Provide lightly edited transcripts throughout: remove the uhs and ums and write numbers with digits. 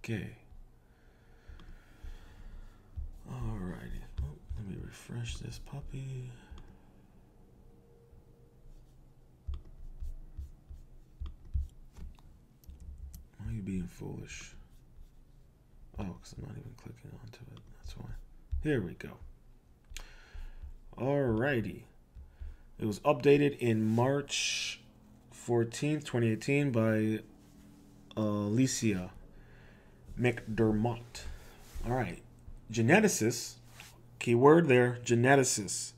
Okay. Alrighty. Oh, let me refresh this puppy. Why are you being foolish? Oh, because I'm not even clicking onto it. That's why. Here we go. Alrighty. It was updated in March 14th, 2018 by Alicia McDermott. Alright. Geneticists, keyword there, geneticists,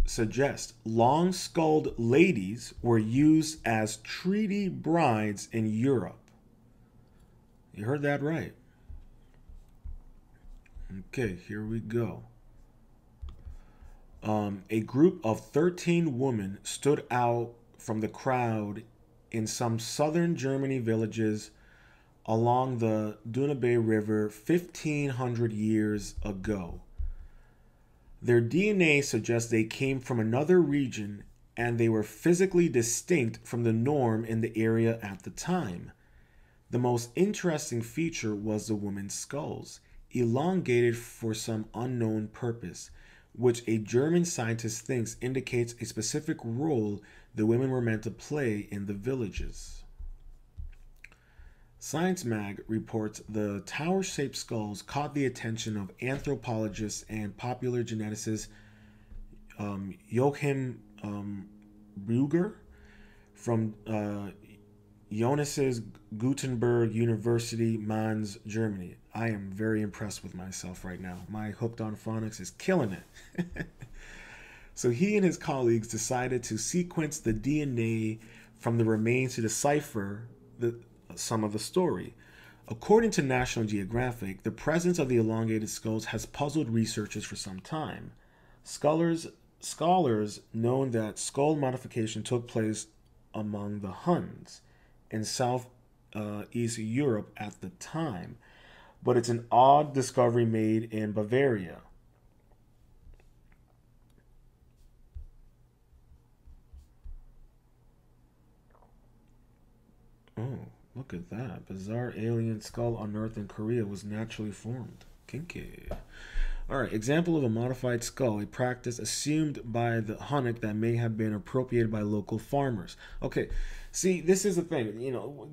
suggest long-skulled ladies were used as treaty brides in Europe. You heard that right. Okay, here we go. A group of 13 women stood out from the crowd in some southern Germany villages along the Danube River 1,500 years ago. Their DNA suggests they came from another region and they were physically distinct from the norm in the area at the time. The most interesting feature was the women's skulls, elongated for some unknown purpose, which a German scientist thinks indicates a specific role the women were meant to play in the villages. Science Mag reports the tower-shaped skulls caught the attention of anthropologists and popular geneticist Joachim Brugger from Johannes Gutenberg University, Mainz, Germany. I am very impressed with myself right now. My Hooked on Phonics is killing it. So he and his colleagues decided to sequence the DNA from the remains to decipher some of the story. According to National Geographic, the presence of the elongated skulls has puzzled researchers for some time. Scholars know that skull modification took place among the Huns in Southeast Europe at the time, but it's an odd discovery made in Bavaria. Oh, look at that. Bizarre alien skull unearthed in Korea was naturally formed. Kinky. Alright, example of a modified skull, a practice assumed by the Hunnic that may have been appropriated by local farmers. Okay, see, this is the thing. You know,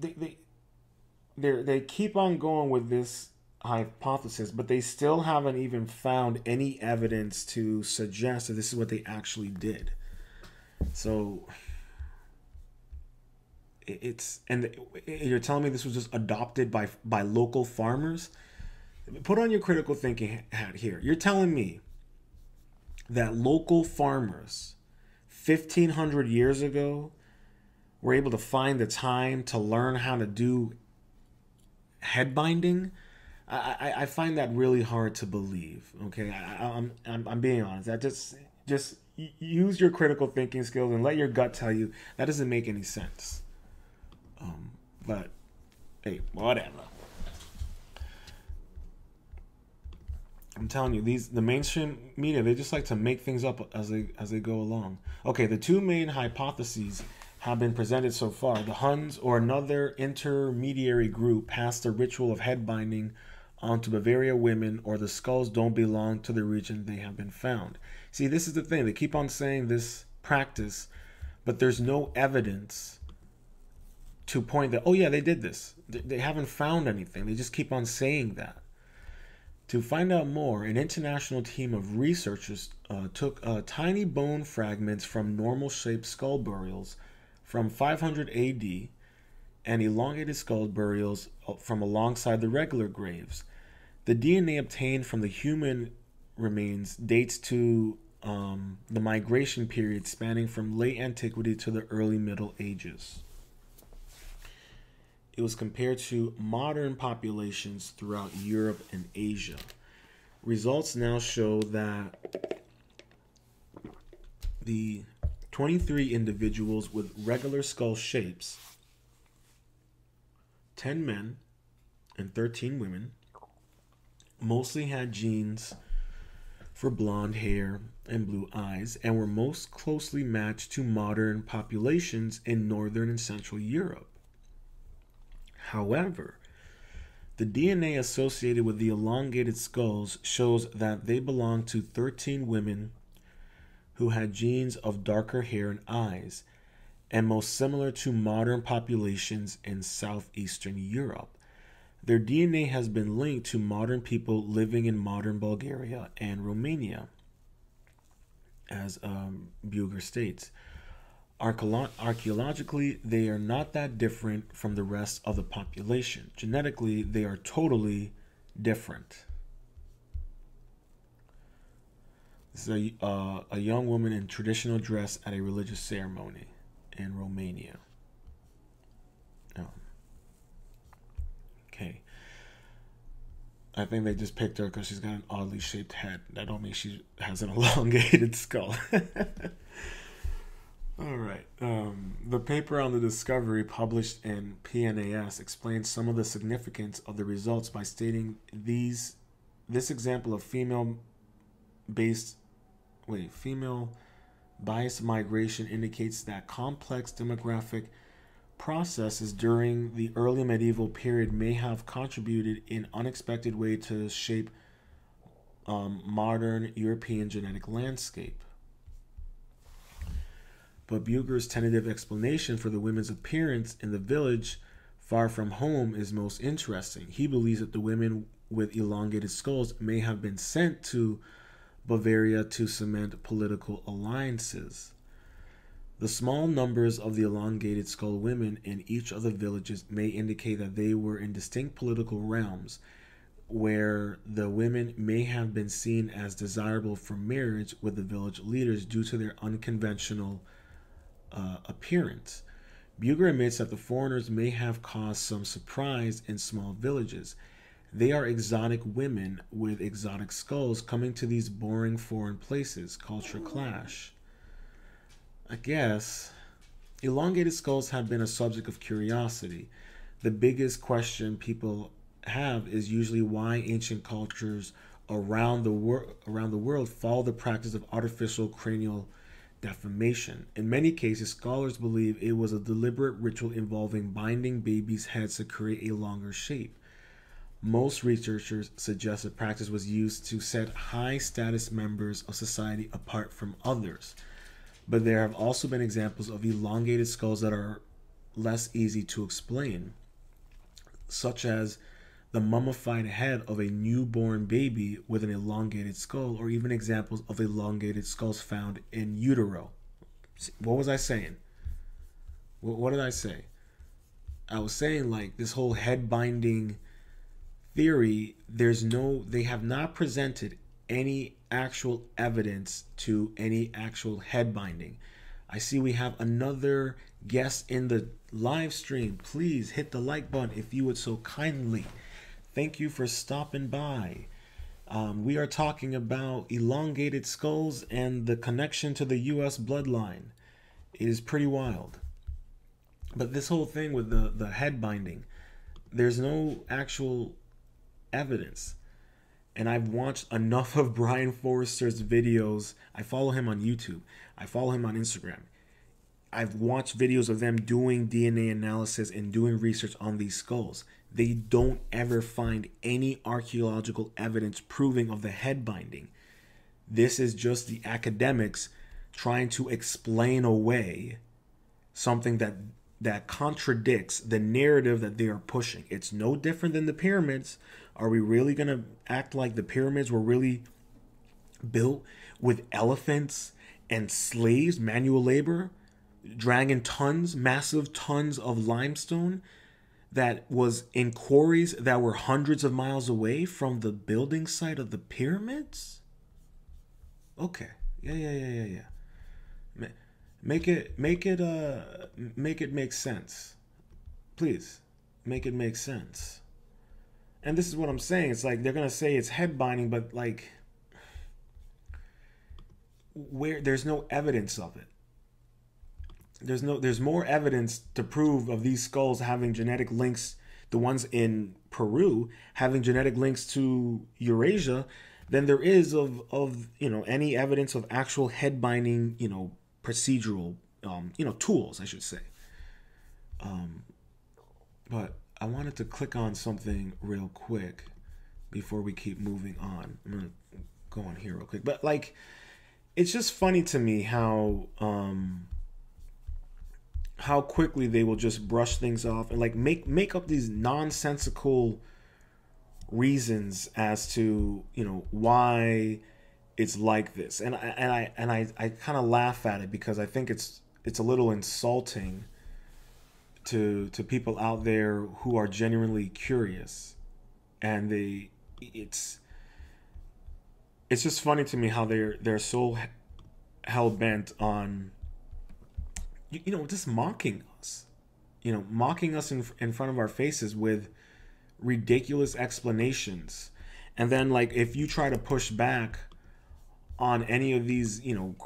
they keep on going with this hypothesis, but they still haven't even found any evidence to suggest that this is what they actually did. So you're telling me this was just adopted by local farmers? Put on your critical thinking hat here. You're telling me that local farmers 1,500 years ago were able to find the time to learn how to do head binding? I find that really hard to believe. Okay, I'm being honest. That just use your critical thinking skills and let your gut tell you that doesn't make any sense. But hey, whatever. I'm telling you, the mainstream media, they just like to make things up as they go along. Okay, the two main hypotheses have been presented so far. The Huns or another intermediary group passed the ritual of head binding onto Bavaria women, or the skulls don't belong to the region they have been found. See, this is the thing. They keep on saying this practice, but there's no evidence to point that, oh yeah, they did this. They haven't found anything. They just keep on saying that. To find out more, an international team of researchers took tiny bone fragments from normal-shaped skull burials from 500 AD and elongated skull burials from alongside the regular graves. The DNA obtained from the human remains dates to the migration period spanning from late antiquity to the early Middle Ages. It was compared to modern populations throughout Europe and Asia. Results now show that the 23 individuals with regular skull shapes, 10 men and 13 women, mostly had genes for blonde hair and blue eyes and were most closely matched to modern populations in Northern and Central Europe. However, The DNA associated with the elongated skulls shows that they belong to 13 women who had genes of darker hair and eyes, and most similar to modern populations in southeastern Europe. Their DNA has been linked to modern people living in modern Bulgaria and Romania, as Buger states. Archaeologically, they are not that different from the rest of the population. Genetically, they are totally different. This is a young woman in traditional dress at a religious ceremony in Romania. Okay. I think they just picked her because she's got an oddly shaped head. That don't mean she has an elongated skull. All right. The paper on the discovery published in PNAS explains some of the significance of the results by stating this example of female biased migration indicates that complex demographic processes during the early medieval period may have contributed in unexpected way to shape modern European genetic landscape. But Buger's tentative explanation for the women's appearance in the village far from home is most interesting. He believes that the women with elongated skulls may have been sent to Bavaria to cement political alliances. The small numbers of the elongated skull women in each of the villages may indicate that they were in distinct political realms, where the women may have been seen as desirable for marriage with the village leaders due to their unconventional appearance. Buger admits that the foreigners may have caused some surprise in small villages. They are exotic women with exotic skulls coming to these boring foreign places. Culture clash. I guess. Elongated skulls have been a subject of curiosity. The biggest question people have is usually why ancient cultures around the world follow the practice of artificial cranial deformation. In many cases, scholars believe it was a deliberate ritual involving binding babies' heads to create a longer shape. Most researchers suggest the practice was used to set high-status members of society apart from others. But there have also been examples of elongated skulls that are less easy to explain, such as the mummified head of a newborn baby with an elongated skull, or even examples of elongated skulls found in utero. What was I saying? What did I say? I was saying, like, this whole head binding theory, they have not presented any actual evidence to any actual head binding. I see we have another guest in the live stream. Please hit the like button if you would so kindly. Thank you for stopping by. We are talking about elongated skulls and the connection to the U.S. bloodline. It is pretty wild. But this whole thing with the head binding, there's no actual evidence. And I've watched enough of Brian Forrester's videos. I follow him on YouTube. I follow him on Instagram. I've watched videos of them doing DNA analysis and doing research on these skulls. They don't ever find any archaeological evidence proving of the head binding. This is just the academics trying to explain away something that contradicts the narrative that they are pushing. It's no different than the pyramids. Are we really going to act like the pyramids were really built with elephants and slaves, manual labor, dragging massive tons of limestone that was in quarries that were hundreds of miles away from the building site of the pyramids? Okay. Yeah. Make it make sense. Please, make it make sense. And this is what I'm saying. It's like they're gonna say it's head binding, but like, where there's no evidence of it. There's more evidence to prove of these skulls having genetic links, the ones in Peru having genetic links to Eurasia, than there is of any evidence of actual head binding, procedural tools, I should say. But I wanted to click on something real quick before we keep moving on. I'm gonna go on here real quick, but like, it's just funny to me how quickly they will just brush things off and like make up these nonsensical reasons as to, you know, why it's like this. And I kind of laugh at it because I think it's a little insulting to people out there who are genuinely curious, and it's just funny to me how they're so hell bent on, you know, just mocking us, you know, mocking us in front of our faces with ridiculous explanations. And then like if you try to push back on any of these, you know,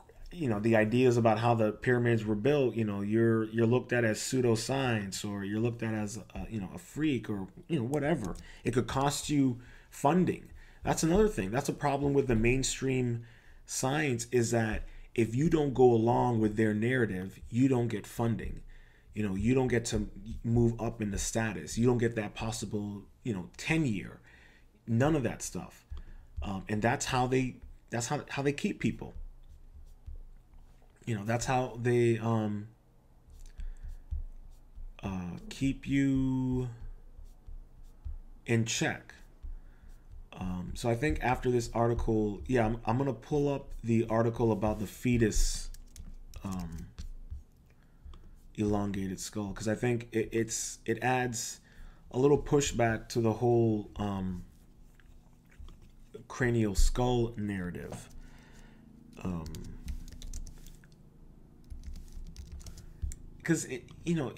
the ideas about how the pyramids were built, you know, you're looked at as pseudoscience, or you're looked at as you know, a freak, or, you know, whatever. It could cost you funding. That's another thing. That's a problem with the mainstream science, is that if you don't go along with their narrative, you don't get funding. You know, you don't get to move up in the status. You don't get that possible, you know, tenure. None of that stuff. And that's how they keep people. You know, that's how they keep you in check. So I think after this article, yeah, I'm gonna pull up the article about the fetus elongated skull, because I think it adds a little pushback to the whole cranial skull narrative. Because you know,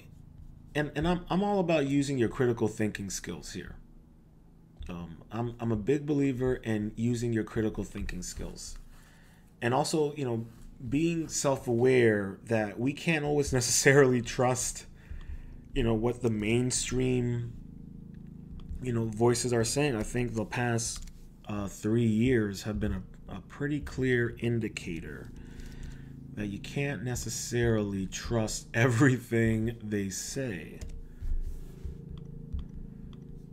and I'm all about using your critical thinking skills here. I'm a big believer in using your critical thinking skills, and also, you know, being self-aware that we can't always necessarily trust, you know, what the mainstream, you know, voices are saying. I think the past 3 years have been a pretty clear indicator that you can't necessarily trust everything they say.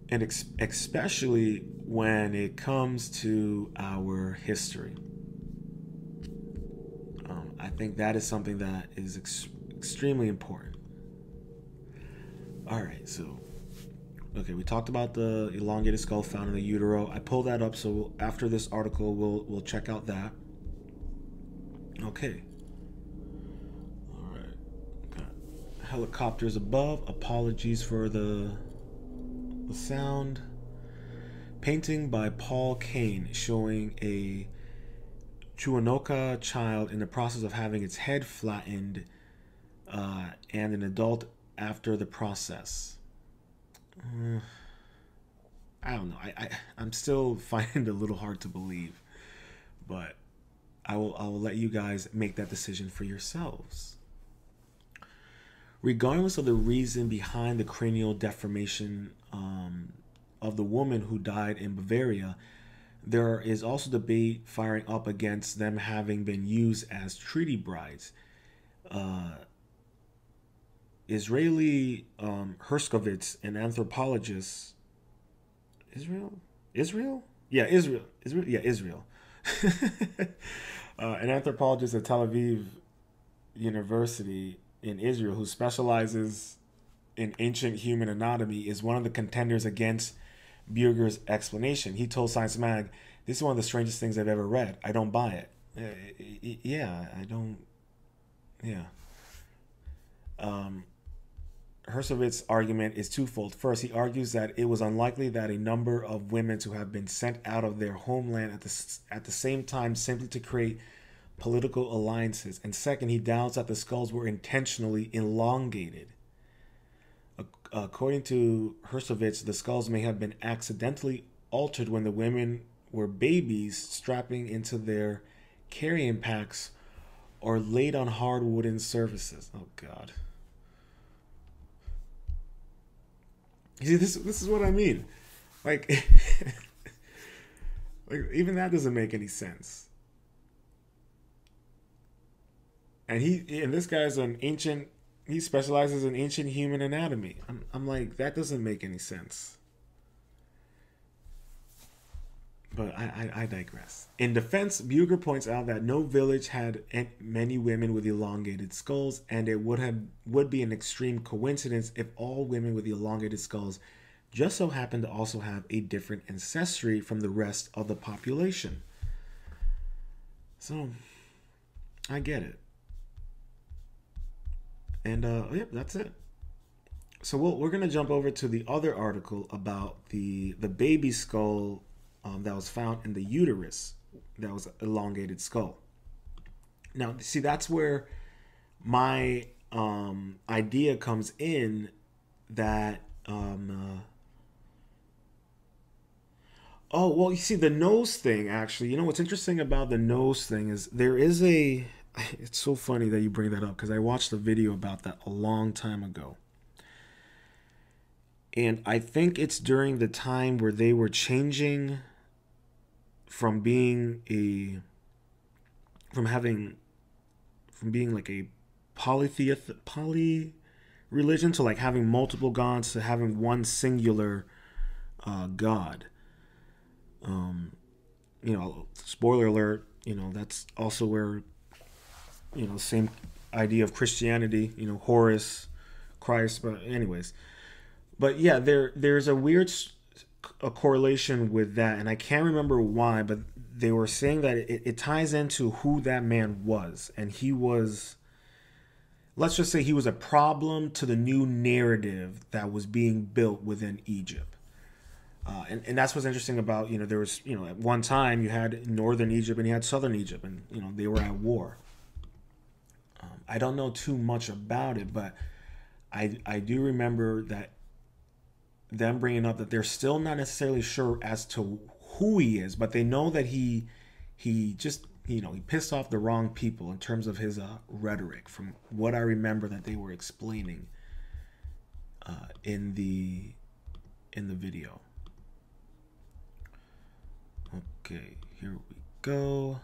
And especially when it comes to our history. I think that is something that is extremely important. All right, so, okay, we talked about the elongated skull found in the utero. I pulled that up, so after this article, we'll check out that. Okay. All right. Got helicopters above. Apologies for the sound. Painting by Paul Kane showing a Chuanoka child in the process of having its head flattened, and an adult after the process. I don't know. I'm still finding it a little hard to believe, but I will let you guys make that decision for yourselves. Regardless of the reason behind the cranial deformation of the woman who died in Bavaria, there is also debate firing up against them having been used as treaty brides. Israeli Herskovitz, an anthropologist, Israel? Yeah, Israel. An anthropologist at Tel Aviv University in Israel who specializes in ancient human anatomy is one of the contenders against Burger's explanation. He told Science Mag, "This is one of the strangest things I've ever read. I don't buy it." Yeah, I don't. Yeah. Hersovitz's argument is twofold. First, he argues that it was unlikely that a number of women to have been sent out of their homeland at the same time simply to create political alliances. And second, he doubts that the skulls were intentionally elongated. According to Hersovitz, the skulls may have been accidentally altered when the women were babies strapping into their carrying packs or laid on hard wooden surfaces. Oh, God. You see, this is what I mean. Like, like, even that doesn't make any sense. And this guy's an ancient he specializes in ancient human anatomy. I'm like, that doesn't make any sense. But I digress. In defense, Buger points out that no village had many women with elongated skulls, and it would be an extreme coincidence if all women with elongated skulls just so happened to also have a different ancestry from the rest of the population. So, I get it. And yep, that's it. So we're gonna jump over to the other article about the baby skull that was found in the uterus. That was an elongated skull. Now, see, that's where my idea comes in. That oh well, you see, the nose thing. Actually, you know what's interesting about the nose thing is there is a. It's so funny that you bring that up because I watched a video about that a long time ago. And I think it's during the time where they were changing from being a from having from being like a poly religion to like having multiple gods to having one singular god. You know, spoiler alert, you know, that's also where, you know, same idea of Christianity, you know, Horus, Christ, but anyways. But yeah, there's a weird a correlation with that, and I can't remember why, but they were saying that it ties into who that man was, and he was, let's just say, he was a problem to the new narrative that was being built within Egypt. And that's what's interesting about, you know, there was, you know, at one time you had northern Egypt and you had southern Egypt, and, you know, they were at war. I don't know too much about it, but I do remember that them bringing up that they're still not necessarily sure as to who he is, but they know that he just, you know, he pissed off the wrong people in terms of his rhetoric, from what I remember that they were explaining in the video. Okay, here we go.